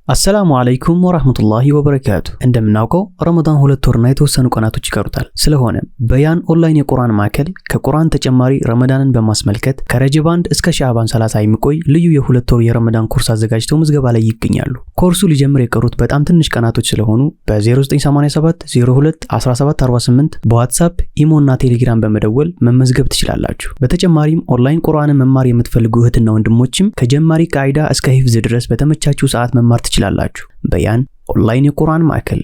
አሰላሙ አለይኩም ወራህመቱላሂ ወበረካቱ። እንደምናውቀው ረመዳን 2 ወርና የተወሰኑ ቀናቶች ይቀሩታል። ስለሆነ በያን ኦንላይን የቁርአን ማዕከል ከቁርአን ተጨማሪ ረመዳንን በማስመልከት ከረጀብ 1 እስከ ሻዕባን 30 የሚቆይ ልዩ የ2 ወር የረመዳን ኮርስ አዘጋጅተው ምዝገባ ላይ ይገኛሉ። ኮርሱ ሊጀምር የቀሩት በጣም ትንሽ ቀናቶች ስለሆኑ በ0987 02 1748 በዋትስአፕ ኢሞና ቴሌግራም በመደወል መመዝገብ ትችላላችሁ። በተጨማሪም ኦንላይን ቁርአንን መማር የምትፈልጉ እህትና ወንድሞችም ከጀማሪ ቃይዳ እስከ ሂፍዝ ድረስ በተመቻችሁ ሰዓት መማር ትችላላችሁ። በያን ኦንላይን የቁርአን ማዕከል።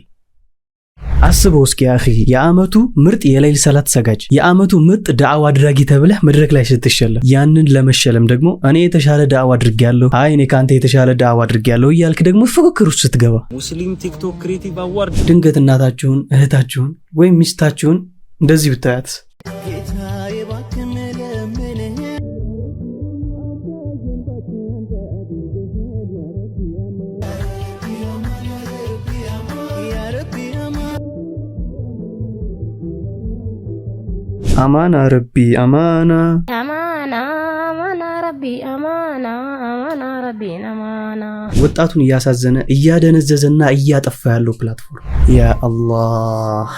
አስበው እስኪ አኺ የአመቱ ምርጥ የሌሊት ሰላት ሰጋጅ፣ የአመቱ ምርጥ ዳዕዋ አድራጊ ተብለህ መድረክ ላይ ስትሸለም፣ ያንን ለመሸለም ደግሞ እኔ የተሻለ ዳዕዋ አድርጌያለሁ፣ እኔ ካንተ የተሻለ ዳዕዋ አድርጌያለሁ እያልክ ደግሞ ፍክክር ውስጥ ስትገባ ሙስሊም ቲክቶክ ክሬቲቭ አዋርድ ድንገት እናታችሁን እህታችሁን ወይም ሚስታችሁን እንደዚህ ብታያት አማና ረቢ አማና አማና አማና ረቢ አማና አማና ረቢ አማና። ወጣቱን እያሳዘነ እያደነዘዘና እያጠፋ ያለው ፕላትፎርም ያ አላህ።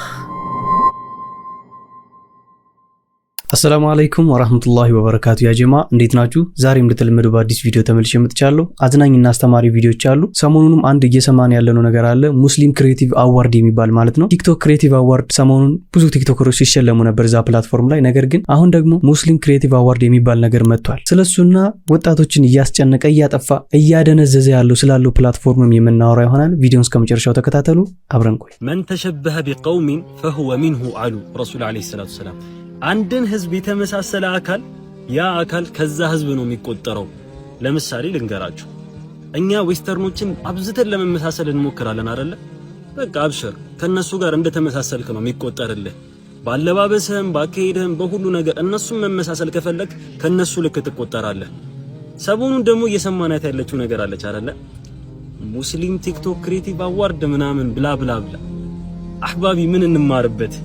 አሰላሙ አለይኩም ወራህመቱላሂ ወበረካቱ። ያ ጀማ እንዴት ናችሁ? ዛሬም እንደተለመደው በአዲስ ቪዲዮ ተመልሼ መጥቻለሁ። አዝናኝና አስተማሪ ቪዲዮዎች አሉ። ሰሞኑንም አንድ እየሰማን ያለነው ነገር አለ፣ ሙስሊም ክሬቲቭ አዋርድ የሚባል ማለት ነው። ቲክቶክ ክሬቲቭ አዋርድ ሰሞኑን ብዙ ቲክቶከሮች ሲሸለሙ ነበር እዛ ፕላትፎርም ላይ። ነገር ግን አሁን ደግሞ ሙስሊም ክሬቲቭ አዋርድ የሚባል ነገር መጥቷል። ስለሱና ወጣቶችን እያስጨነቀ እያጠፋ እያደነዘዘ ያለው ስላለው ፕላትፎርምም የምናወራ ይሆናል። ቪዲዮውን እስከመጨረሻው ተከታተሉ፣ አብረን ቆይ። መን ተሸበሀ ቢቀውሚን ፈሁወ ሚንሁ አሉ ረሱል ዓለይሂ ሰላቱ ወሰላም። አንድን ህዝብ የተመሳሰለ አካል ያ አካል ከዛ ህዝብ ነው የሚቆጠረው። ለምሳሌ ልንገራችሁ፣ እኛ ዌስተርኖችን አብዝተን ለመመሳሰል እንሞክራለን አይደለ? በቃ አብሽር፣ ከነሱ ጋር እንደተመሳሰልክ ነው የሚቆጠርልህ። ባለባበስህም ባካሄድህም በሁሉ ነገር እነሱን መመሳሰል ከፈለክ ከነሱ ልክ ትቆጠራለህ። ሰሞኑን ደግሞ እየሰማናት ያለችው ነገር አለች አይደለ? ሙስሊም ቲክቶክ ክሬቲቭ አዋርድ ምናምን ብላ ብላ ብላ። አህባቢ ምን እንማርበት?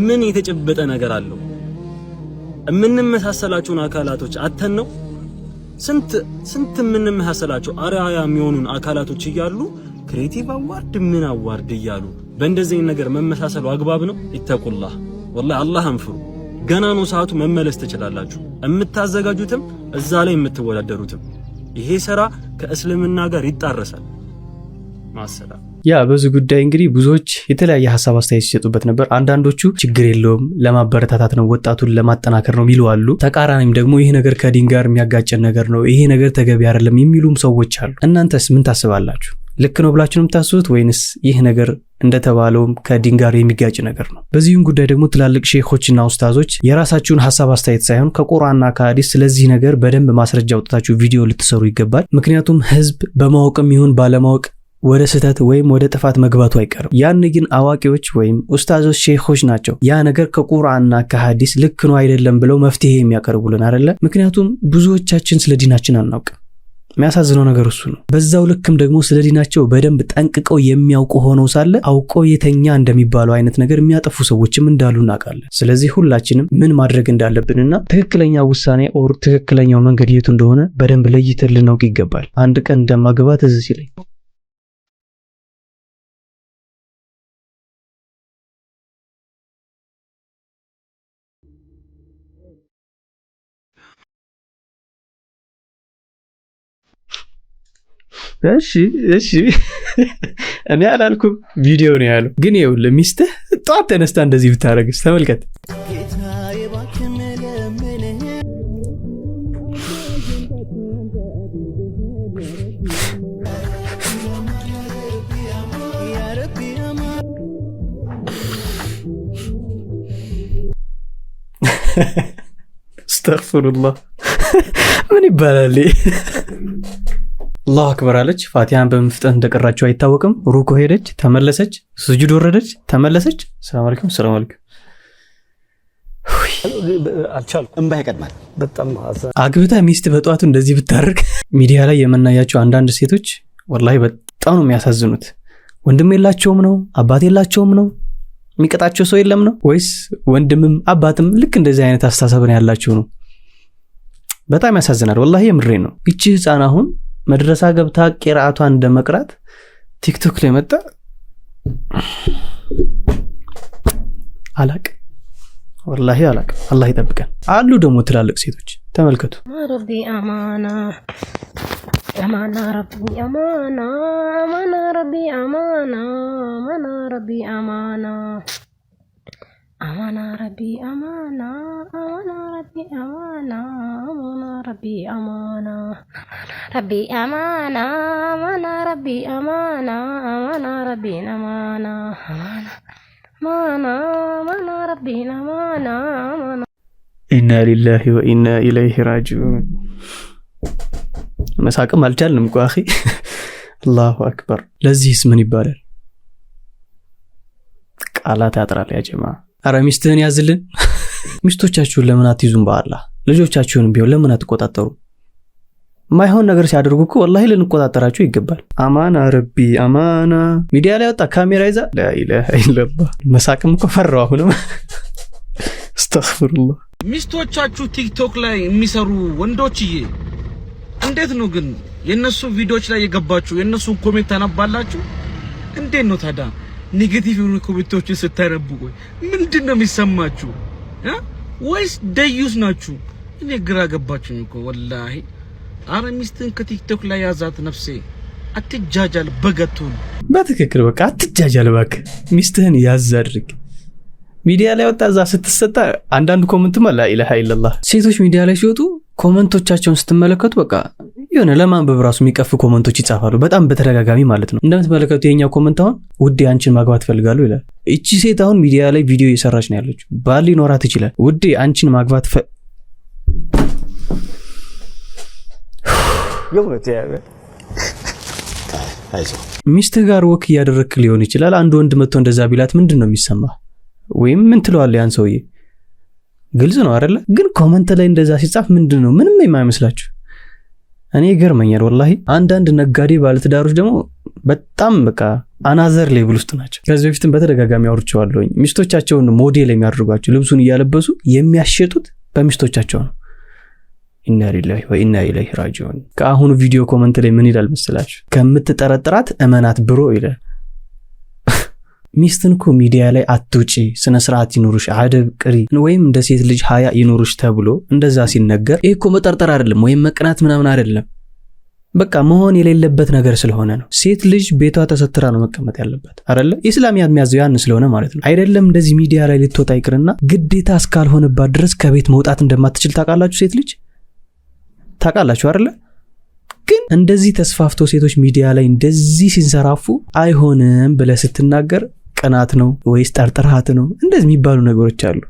ምን የተጨበጠ ነገር አለው? የምንመሳሰላቸውን አካላቶች አተን ነው። ስንት የምንመሳሰላቸው አርአያ የሚሆኑን አካላቶች እያሉ ክሬቲቭ አዋርድ ምን አዋርድ እያሉ በእንደዚህ ነገር መመሳሰሉ አግባብ ነው? ኢተቁላህ ወላሂ አላህን ፍሩ። ገና ነው ሰዓቱ፣ መመለስ ትችላላችሁ። የምታዘጋጁትም እዛ ላይ የምትወዳደሩትም ይሄ ስራ ከእስልምና ጋር ይጣረሳል። ማሰላም ያ በዚህ ጉዳይ እንግዲህ ብዙዎች የተለያየ ሐሳብ አስተያየት ሲሰጡበት ነበር። አንዳንዶቹ ችግር የለውም ለማበረታታት ነው ወጣቱን ለማጠናከር ነው የሚሉ አሉ። ተቃራኒም ደግሞ ይሄ ነገር ከዲን ጋር የሚያጋጨን ነገር ነው፣ ይሄ ነገር ተገቢ አይደለም የሚሉም ሰዎች አሉ። እናንተስ ምን ታስባላችሁ? ልክ ነው ብላችሁ ነው የምታስቡት ወይንስ ይህ ነገር እንደተባለውም ከዲን ጋር የሚጋጭ ነገር ነው? በዚህም ጉዳይ ደግሞ ትላልቅ ሼኾችና ኡስታዞች የራሳችሁን ሐሳብ አስተያየት ሳይሆን ከቁርአንና ከሐዲስ ስለዚህ ነገር በደንብ ማስረጃ አውጥታችሁ ቪዲዮ ልትሰሩ ይገባል። ምክንያቱም ህዝብ በማወቅም ይሁን ባለማወቅ ወደ ስህተት ወይም ወደ ጥፋት መግባቱ አይቀርም። ያን ግን አዋቂዎች ወይም ኡስታዞች ሼኾች ናቸው ያ ነገር ከቁርአንና ከሐዲስ ልክ ነው አይደለም ብለው መፍትሄ የሚያቀርቡልን አይደለ? ምክንያቱም ብዙዎቻችን ስለ ዲናችን አናውቅም። የሚያሳዝነው ነገር እሱ ነው። በዛው ልክም ደግሞ ስለ ዲናቸው በደንብ ጠንቅቀው የሚያውቁ ሆነው ሳለ አውቀው የተኛ እንደሚባለው አይነት ነገር የሚያጠፉ ሰዎችም እንዳሉ እናውቃለን። ስለዚህ ሁላችንም ምን ማድረግ እንዳለብንና ትክክለኛ ውሳኔ ኦር ትክክለኛው መንገድ የቱ እንደሆነ በደንብ ለይተን ልናውቅ ይገባል። አንድ ቀን እንደማገባ ትዝ ሲለኝ እሺ እኔ አላልኩም፣ ቪዲዮ ነው ያለው። ግን ይኸውልህ ሚስትህ ጧት ተነስታ እንደዚህ ብታረግስ ተመልከት። አስተግፊሩላህ ምን ይባላል? አላሁ አክበር አለች። ፋቲሃን በመፍጠን እንደቀራቸው አይታወቅም። ሩኩ ሄደች፣ ተመለሰች፣ ስጁድ ወረደች፣ ተመለሰች። ሰላም አለይኩም ሰላም አለይኩም። አልቻልኩም። እንባ ይቀድማል በጣም አግብታ ሚስት በጧቱ እንደዚህ ብታርግ ሚዲያ ላይ የምናያቸው አንዳንድ ሴቶች ወላሂ በጣም ነው የሚያሳዝኑት። ወንድም የላቸውም ነው? አባት የላቸውም ነው? የሚቀጣቸው ሰው የለም ነው? ወይስ ወንድምም አባትም ልክ እንደዚህ አይነት አስተሳሰብ ያላቸው ነው? በጣም ያሳዝናል ወላሂ የምሬን ነው። እቺ ህፃን አሁን መድረሳ ገብታ ቂራአቷን እንደመቅራት ቲክቶክ ላይ መጣ አላቅ ወላሂ አላቅ አላህ ይጠብቀን አሉ ደግሞ ትላልቅ ሴቶች ተመልከቱ ረቢ አማና አማና ረቢ አማና አማና ረቢ አማና አማና ረቢ አማና አማና ረቢ አማና አማና ረቢ አማና አማና ረቢ አማና ረቢ አማና አማና ረቢ አማና አማና ረቢ አማና አማና አማና ረቢ አማና አማና ኢና ሊላሂ ወኢና ኢለይሂ ራጂዑን መሳቅም አልቻልንም እኮ አኺ አላሁ አክበር ለዚህስ ምን ይባላል ቃላት ያጥራል ያ ጀማ አረ ሚስትህን ያዝልን ሚስቶቻችሁን ለምን አትይዙም በአላህ ልጆቻችሁን ቢሆን ለምን አትቆጣጠሩ ማይሆን ነገር ሲያደርጉ እኮ ወላሂ ልንቆጣጠራችሁ ይገባል አማና ረቢ አማና ሚዲያ ላይ ወጣ ካሜራ ይዛ ላ ኢላሃ ኢላላህ መሳቅም እኮ ፈራው አሁንም አስተግፍሩላህ ሚስቶቻችሁ ቲክቶክ ላይ የሚሰሩ ወንዶችዬ እንዴት ነው ግን የነሱ ቪዲዮዎች ላይ የገባችሁ የነሱ ኮሜንት ታነባላችሁ እንዴት ነው ታዲያ ኔጌቲቭ የሆኑ ኮሜንቶችን ስታነቡ ምንድነው የሚሰማችሁ ወይስ ደዩስ ናችሁ እኔ ግራ ገባችኝ እኮ ወላሂ አረ ሚስትን ከቲክቶክ ላይ ያዛት ነፍሴ አትጃጃል በገቱን በትክክል በቃ አትጃጃል ባክ ሚስትህን ያዝ አድርግ ሚዲያ ላይ ወጣ እዛ ስትሰጣ አንዳንድ ኮሜንት ላ ኢላሃ ኢላላህ ሴቶች ሚዲያ ላይ ሲወጡ ኮሜንቶቻቸውን ስትመለከቱ በቃ የሆነ ለማንበብ ራሱ የሚቀፍ ኮሜንቶች ይጻፋሉ በጣም በተደጋጋሚ ማለት ነው እንደምትመለከቱ የኛ ኮሜንት አሁን ውዴ አንቺን ማግባት ፈልጋለሁ ይላል እቺ ሴት አሁን ሚዲያ ላይ ቪዲዮ እየሰራች ነው ያለችው ባል ሊኖራት ይችላል ውዴ አንቺን ማግባት ሚስት ጋር ወክ ያደረክ ሊሆን ይችላል አንድ ወንድ መጥቶ እንደዛ ቢላት ምንድነው የሚሰማ ወይም ምን ትለዋለህ ያን ሰውዬ ግልጽ ነው አይደለ ግን ኮሜንት ላይ እንደዛ ሲጻፍ ምንድነው ምንም የማይመስላችሁ እኔ ገርመኛል ወላሂ አንዳንድ ነጋዴ ባለትዳሮች ደግሞ በጣም በቃ አናዘር ሌቭል ውስጥ ናቸው ከዚህ በፊትም በተደጋጋሚ አውርቼዋለሁኝ ሚስቶቻቸውን ሞዴል የሚያደርጓቸው ልብሱን እያለበሱ የሚያሸጡት በሚስቶቻቸው ነው ኢና ሊላሂ ወኢና ኢለይሂ ራጂዑን ከአሁኑ ቪዲዮ ኮሜንት ላይ ምን ይላል መሰላችሁ ከምትጠረጥራት እመናት ብሮ ይላል ሚስትንኩ ሚዲያ ላይ አትውጪ ስነ ስርዓት ይኑርሽ አደብ ቅሪ ወይም እንደ ሴት ልጅ ሀያ ይኑርሽ ተብሎ እንደዛ ሲነገር እኮ መጠርጠር አይደለም ወይም መቅናት ምናምን አይደለም በቃ መሆን የሌለበት ነገር ስለሆነ ነው ሴት ልጅ ቤቷ ተሰትራ ነው መቀመጥ ያለበት አይደለ ኢስላም የሚያዘው ያን ስለሆነ ማለት ነው አይደለም እንደዚህ ሚዲያ ላይ ልትወጣ ይቅርና ግዴታ እስካልሆነባት ድረስ ከቤት መውጣት እንደማትችል ታውቃላችሁ ሴት ልጅ ታውቃላችሁ አይደለ ግን እንደዚህ ተስፋፍቶ ሴቶች ሚዲያ ላይ እንደዚህ ሲንሰራፉ አይሆንም ብለ ስትናገር ቀናት ነው ወይስ ጠርጥራት ነው እንደዚህ የሚባሉ ነገሮች አሉ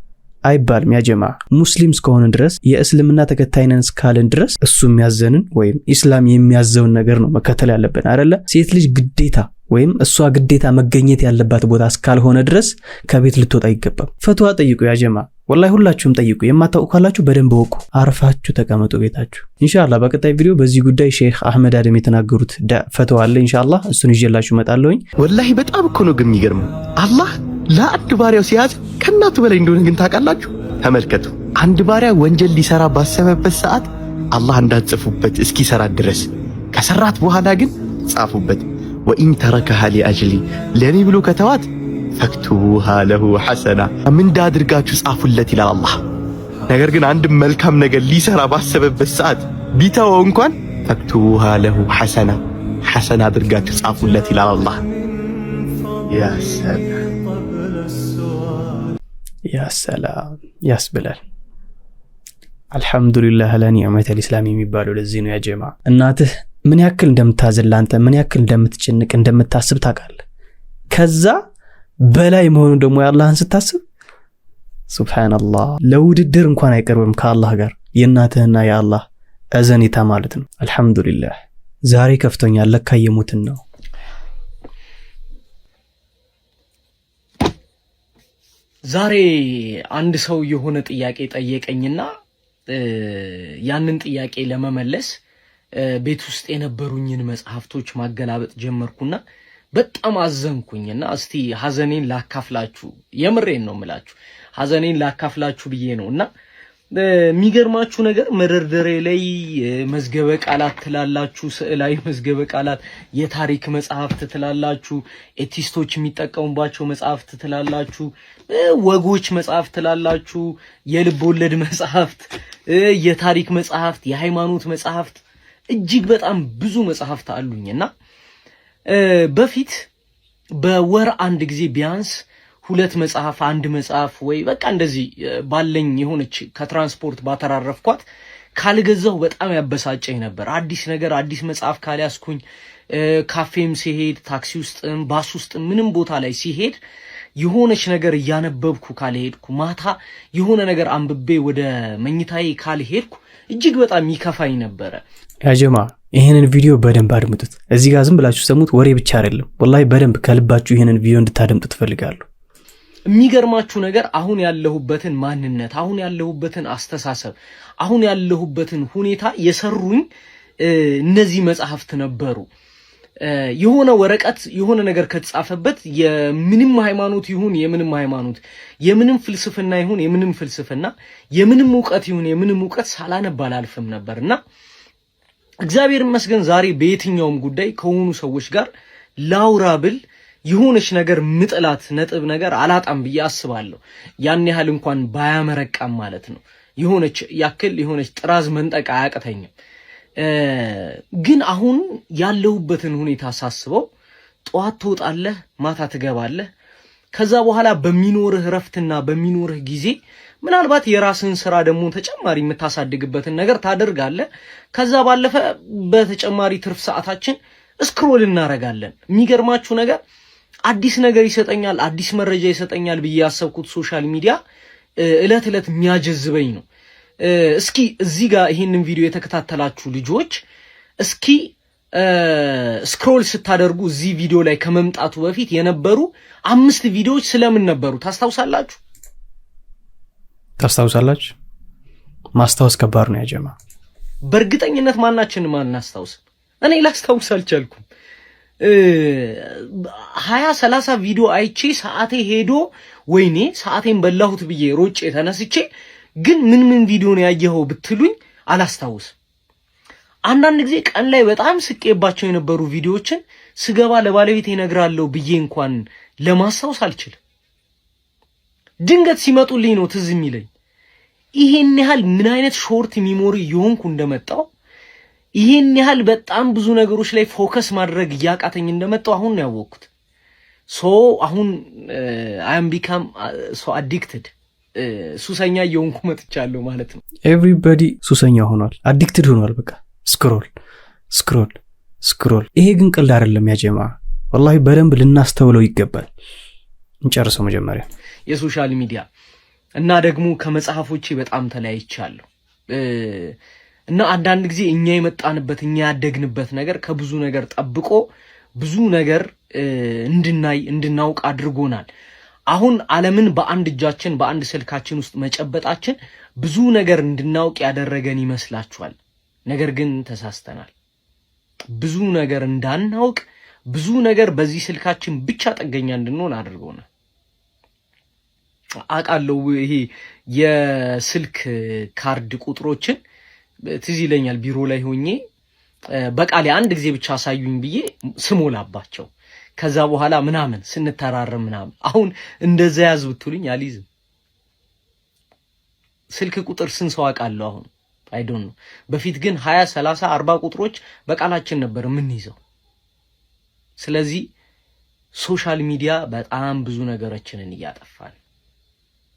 አይባልም ያ ጀማ ሙስሊምስ ከሆነ ድረስ የእስልምና ተከታይነን እስካልን ድረስ እሱ የሚያዘንን ወይም ኢስላም የሚያዘውን ነገር ነው መከተል ያለብን አይደለ ሴት ልጅ ግዴታ ወይም እሷ ግዴታ መገኘት ያለባት ቦታ እስካልሆነ ድረስ ከቤት ልትወጣ ይገባል ፈትዋ ጠይቁ ያ ጀማ ወላሂ ሁላችሁም ጠይቁ የማታውቁ ካላችሁ በደንብ ወቁ አርፋችሁ ተቀመጡ ቤታችሁ ኢንሻአላህ በቀጣይ ቪዲዮ በዚህ ጉዳይ ሼክ አህመድ አደም የተናገሩት ፈትዋ አለ ኢንሻአላህ እሱን ይዤላችሁ እመጣለሁኝ ወላሂ በጣም እኮ ነው ግን የሚገርመው አላህ ለአንድ ባሪያው ሲያዝ ከናቱ በላይ እንደሆነ ግን ታውቃላችሁ ተመልከቱ አንድ ባሪያ ወንጀል ሊሰራ ባሰበበት ሰዓት አላህ እንዳጽፉበት እስኪሰራ ድረስ ከሰራት በኋላ ግን ጻፉበት ወኢን ተረከሃ ሊአጅሊ ለኔ ብሎ ከተዋት ፈክቱሃ ለሁ ሐሰና ምን ዳድርጋችሁ ጻፉለት ይላል አላህ ነገር ግን አንድ መልካም ነገር ሊሰራ ባሰበበት ሰዓት ቢታው እንኳን ፈክቱሃ ለሁ ሐሰና አድርጋችሁ ጻፉለት ይላል አላህ ያ ሰላም ያስብላል አልহামዱሊላህ ለኒዕመተል ኢስላም የሚባለው ለዚህ ነው ያ ጀማ እናትህ ምን ያክል እንደምታዘላንተ ምን ያክል እንደምትጨንቅ እንደምታስብ ታውቃለህ ከዛ በላይ መሆኑ ደግሞ ያላህን ስታስብ ሱብሃንአላህ ለውድድር እንኳን አይቀርብም ከአላህ ጋር የእናትህና የአላህ አዘኒታ ማለት ነው አልহামዱሊላህ ዛሬ ከፍቶኛል ለካ የሙትን ነው ዛሬ አንድ ሰው የሆነ ጥያቄ ጠየቀኝና ያንን ጥያቄ ለመመለስ ቤት ውስጥ የነበሩኝን መጽሐፍቶች ማገላበጥ ጀመርኩና በጣም አዘንኩኝና እስቲ ሐዘኔን ላካፍላችሁ የምሬን ነው የምላችሁ ሐዘኔን ላካፍላችሁ ብዬ ነውና የሚገርማችሁ ነገር መደርደሪያ ላይ መዝገበ ቃላት ትላላችሁ፣ ስዕላዊ መዝገበ ቃላት፣ የታሪክ መጽሐፍት ትላላችሁ፣ ኤቲስቶች የሚጠቀሙባቸው መጽሐፍት ትላላችሁ፣ ወጎች መጽሐፍት ትላላችሁ፣ የልብ ወለድ መጽሐፍት፣ የታሪክ መጽሐፍት፣ የሃይማኖት መጽሐፍት እጅግ በጣም ብዙ መጽሐፍት አሉኝና በፊት በወር አንድ ጊዜ ቢያንስ 2 መጽሐፍ 1 መጽሐፍ ወይ በቃ እንደዚህ ባለኝ የሆነች ከትራንስፖርት ባተራረፍኳት ካልገዛው በጣም ያበሳጨኝ ነበር። አዲስ ነገር አዲስ መጽሐፍ ካልያዝኩኝ ካፌም ሲሄድ ታክሲ ውስጥም ባስ ውስጥም ምንም ቦታ ላይ ሲሄድ የሆነች ነገር እያነበብኩ ካልሄድኩ ማታ የሆነ ነገር አንብቤ ወደ መኝታዬ ካልሄድኩ እጅግ በጣም ይከፋኝ ነበረ። ያጀማ ይሄንን ቪዲዮ በደንብ አድምጡት። እዚህ ጋር ዝም ብላችሁ ሰሙት፣ ወሬ ብቻ አይደለም። ወላሂ በደንብ ከልባችሁ ይሄንን ቪዲዮ እንድታደምጡ ትፈልጋለሁ። የሚገርማችሁ ነገር አሁን ያለሁበትን ማንነት፣ አሁን ያለሁበትን አስተሳሰብ፣ አሁን ያለሁበትን ሁኔታ የሰሩኝ እነዚህ መጽሐፍት ነበሩ። የሆነ ወረቀት የሆነ ነገር ከተጻፈበት የምንም ሃይማኖት ይሁን የምንም ሃይማኖት፣ የምንም ፍልስፍና ይሁን የምንም ፍልስፍና፣ የምንም ዕውቀት ይሁን የምንም ዕውቀት ሳላነብ አላልፍም ነበርና እግዚአብሔር ይመስገን ዛሬ በየትኛውም ጉዳይ ከሆኑ ሰዎች ጋር ላውራ ብል የሆነች ነገር ምጥላት ነጥብ ነገር አላጣም ብዬ አስባለሁ። ያን ያህል እንኳን ባያመረቃም ማለት ነው። የሆነች ያክል የሆነች ጥራዝ መንጠቅ አያቅተኝም። ግን አሁን ያለሁበትን ሁኔታ ሳስበው ጠዋት ትወጣለህ፣ ማታ ትገባለህ። ከዛ በኋላ በሚኖርህ ረፍትና በሚኖርህ ጊዜ ምናልባት የራስን ስራ ደግሞ ተጨማሪ የምታሳድግበትን ነገር ታደርጋለህ። ከዛ ባለፈ በተጨማሪ ትርፍ ሰዓታችን ስክሮል እናረጋለን። የሚገርማችሁ ነገር አዲስ ነገር ይሰጠኛል፣ አዲስ መረጃ ይሰጠኛል ብዬ ያሰብኩት ሶሻል ሚዲያ እለት እለት የሚያጀዝበኝ ነው። እስኪ እዚህ ጋር ይሄንን ቪዲዮ የተከታተላችሁ ልጆች እስኪ ስክሮል ስታደርጉ እዚህ ቪዲዮ ላይ ከመምጣቱ በፊት የነበሩ 5 ቪዲዮዎች ስለምን ነበሩ ታስታውሳላችሁ? ታስታውሳላችሁ? ማስታወስ ከባድ ነው ያጀማ። በእርግጠኝነት ማናችንም አናስታውስም። እኔ ላስታውስ አልቻልኩም። 20-30 ቪዲዮ አይቼ ሰዓቴ ሄዶ ወይኔ ሰዓቴን በላሁት ብዬ ሮጬ ተነስቼ ግን ምን ቪዲዮ ነው ያየኸው ብትሉኝ አላስታውስም። አንዳንድ ጊዜ ቀን ላይ በጣም ስቄባቸው የነበሩ ቪዲዮዎችን ስገባ ለባለቤቴ እነግራለሁ ብዬ እንኳን ለማስታወስ አልችልም። ድንገት ሲመጡልኝ ነው ትዝ የሚለኝ። ይሄን ያህል ምን አይነት ሾርት ሚሞሪ የሆንኩ እንደመጣው፣ ይሄን ያህል በጣም ብዙ ነገሮች ላይ ፎከስ ማድረግ እያቃተኝ እንደመጣው አሁን ነው ያወቅኩት። አሁን I am become so addicted ሱሰኛ የሆንኩ መጥቻለሁ ማለት ነው። ኤቭሪባዲ ሱሰኛ ሆኗል፣ አዲክትድ ሆኗል። በቃ ስክሮል ስክሮል ስክሮል። ይሄ ግን ቀልድ አይደለም ያ ጀማ፣ ወላሂ በደንብ ልናስተውለው ይገባል። እንጨርሰው መጀመሪያ የሶሻል ሚዲያ እና ደግሞ ከመጽሐፎቼ በጣም ተለያይቻለሁ። እና አንዳንድ ጊዜ እኛ የመጣንበት እኛ ያደግንበት ነገር ከብዙ ነገር ጠብቆ ብዙ ነገር እንድናውቅ አድርጎናል። አሁን ዓለምን በአንድ እጃችን በአንድ ስልካችን ውስጥ መጨበጣችን ብዙ ነገር እንድናውቅ ያደረገን ይመስላችኋል። ነገር ግን ተሳስተናል። ብዙ ነገር እንዳናውቅ፣ ብዙ ነገር በዚህ ስልካችን ብቻ ጥገኛ እንድንሆን አድርጎናል። አውቃለሁ። ይሄ የስልክ ካርድ ቁጥሮችን ትዝ ይለኛል ቢሮ ላይ ሆኜ በቃሌ አንድ ጊዜ ብቻ አሳዩኝ ብዬ ስሞላባቸው ከዛ በኋላ ምናምን ስንተራረም ምናምን። አሁን እንደዛ ያዝ ብትሉኝ አልይዝም። ስልክ ቁጥር ስንት ሰው አውቃለሁ አሁን አይ ዶንት ኖ። በፊት ግን 20 30 40 ቁጥሮች በቃላችን ነበር የምንይዘው። ስለዚህ ሶሻል ሚዲያ በጣም ብዙ ነገሮችንን እያጠፋል።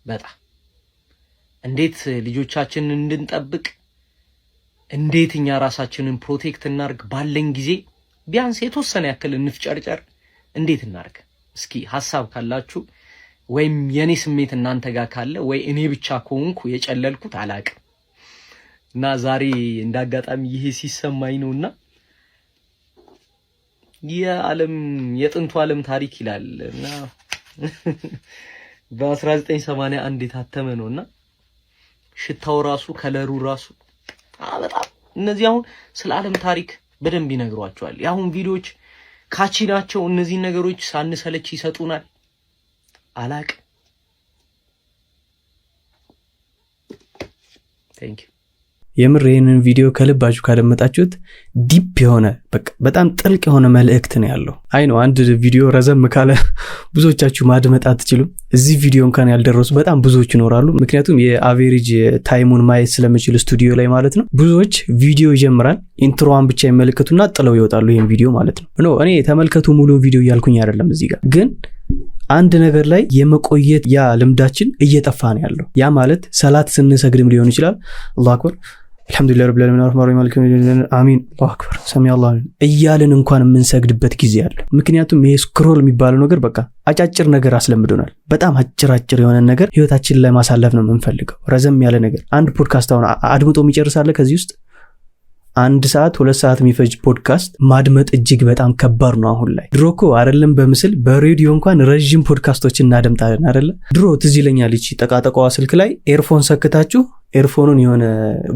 በጣም እንዴት ልጆቻችንን እንድንጠብቅ፣ እንዴት እኛ ራሳችንን ፕሮቴክት እናርግ፣ ባለን ጊዜ ቢያንስ የተወሰነ ያክል እንፍጨርጨር፣ እንዴት እናርግ? እስኪ ሐሳብ ካላችሁ ወይም የኔ ስሜት እናንተ ጋር ካለ ወይ እኔ ብቻ ከሆንኩ የጨለልኩት አላቅም። እና ዛሬ እንዳጋጣሚ ይሄ ሲሰማኝ ነውና የጥንቱ ዓለም ታሪክ ይላልና በ1981 የታተመ ነውና ሽታው ራሱ ከለሩ ራሱ በጣም እነዚህ አሁን ስለ ዓለም ታሪክ በደንብ ይነግሯቸዋል። የአሁን ቪዲዮዎች ካቺ ናቸው። እነዚህ ነገሮች ሳንሰለች ይሰጡናል። አላቅ ቴንክ ዩ። የምር ይሄንን ቪዲዮ ከልባችሁ ካደመጣችሁት ዲፕ የሆነ በጣም ጥልቅ የሆነ መልእክት ነው ያለው። አይ ነው አንድ ቪዲዮ ረዘም ካለ ብዙዎቻችሁ ማድመጥ አትችሉም። እዚህ ቪዲዮ እንኳን ያልደረሱ በጣም ብዙዎች ይኖራሉ። ምክንያቱም የአቬሬጅ ታይሙን ማየት ስለምችል ስቱዲዮ ላይ ማለት ነው። ብዙዎች ቪዲዮ ይጀምራል ኢንትሮዋን ብቻ ይመለከቱና ጥለው ይወጣሉ ይሄን ቪዲዮ ማለት ነው። እኔ ተመልከቱ ሙሉ ቪዲዮ እያልኩኝ አይደለም። እዚህ ጋር ግን አንድ ነገር ላይ የመቆየት ያ ልምዳችን እየጠፋ ነው ያለው። ያ ማለት ሰላት ስንሰግድም ሊሆን ይችላል አላሁ አክበር አልহামዱሊላህ ረብል ዓለሚን አርህማን ማሊክ አሚን አላሁ አክበር ሰሚ አላሁ እያልን እንኳን የምንሰግድበት ጊዜ አለ። ምክንያቱም ይሄ ስክሮል የሚባለው ነገር በቃ አጫጭር ነገር አስለምዶናል። በጣም አጭር የሆነ ነገር ህይወታችን ላይ ማሳለፍ ነው የምንፈልገው። ረዘም ያለ ነገር አንድ ፖድካስት አሁን አድምጦ የሚጨርሳለ ከዚህ ውስጥ 1 ሰዓት 2 ሰዓት የሚፈጅ ፖድካስት ማድመጥ እጅግ በጣም ከባድ ነው አሁን ላይ። ድሮ እኮ አይደለም በምስል በሬዲዮ እንኳን ረጅም ፖድካስቶችን እናደምጣለን አይደለ? ድሮ ትዝ ይለኛል እቺ ጠቃጠቋዋ ስልክ ላይ ኤርፎን ሰክታችሁ ኤርፎኑን የሆነ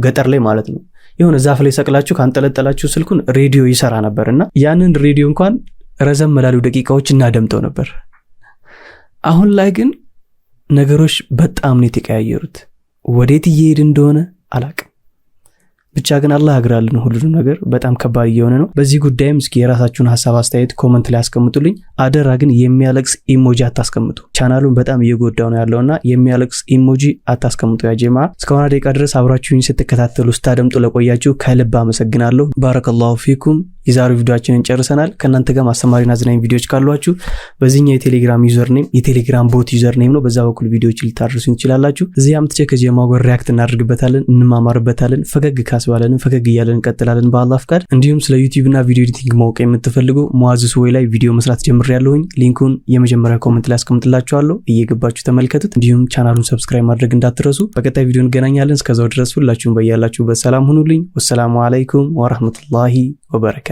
ገጠር ላይ ማለት ነው የሆነ ዛፍ ላይ ሰቅላችሁ ካንጠለጠላችሁ ስልኩን ሬዲዮ ይሰራ ነበርና ያንን ሬዲዮ እንኳን ረዘም ላሉ ደቂቃዎች እናደምጠው ነበር። አሁን ላይ ግን ነገሮች በጣም ነው የተቀያየሩት። ወዴት እየሄድ እንደሆነ አላውቅም። ብቻ ግን አላህ ያግራልን ሁሉንም ነገር በጣም ከባድ እየሆነ ነው። በዚህ ጉዳይም እስኪ የራሳችሁን ሐሳብ አስተያየት ኮሜንት ላይ አስቀምጡልኝ። አደራ ግን የሚያለቅስ ኢሞጂ አታስቀምጡ። ቻናሉን በጣም እየጎዳው ነው ያለውና የሚያለቅስ ኢሞጂ አታስቀምጡ ያ ጀማዓ። እስካሁን ደቂቃ ድረስ አብራችሁኝ ስትከታተሉ ስታደምጡ ለቆያችሁ ከልብ አመሰግናለሁ። ባረከላሁ ፊኩም። የዛሬው ቪዲዮአችንን ጨርሰናል። ከናንተ ጋር ማስተማሪና አዝናኝ ቪዲዮዎች ካሏችሁ በዚህኛው የቴሌግራም ዩዘርኔም የቴሌግራም ቦት ዩዘርኔም ነው። በዛ በኩል ቪዲዮዎች ልታደርሱኝ ትችላላችሁ። እዚህ አምጥቼ ከጀማው ጋር ሪአክት እናደርግበታለን፣ እንማማርበታለን። ፈገግ ካስባለን ፈገግ እያለን እንቀጥላለን በአላህ ፍቃድ። እንዲሁም ስለ ዩቲዩብ እና ቪዲዮ ኤዲቲንግ ማወቅ የምትፈልጉ ሙአዝ ሱወይ ላይ ቪዲዮ መስራት ጀምሬያለሁኝ። ሊንኩን የመጀመሪያ ኮሜንት ላይ አስቀምጥላችኋለሁ። እየገባችሁ ተመልከቱት። እንዲሁም ቻናሉን ሰብስክራይብ ማድረግ እንዳትረሱ። በቀጣይ ቪዲዮ እንገናኛለን። እስከዛው ድረስ ሁላችሁም በያላችሁበት ሰላም ሁኑልኝ። ወሰላሙ አለይኩም ወራህመቱላሂ ወበረካቱ።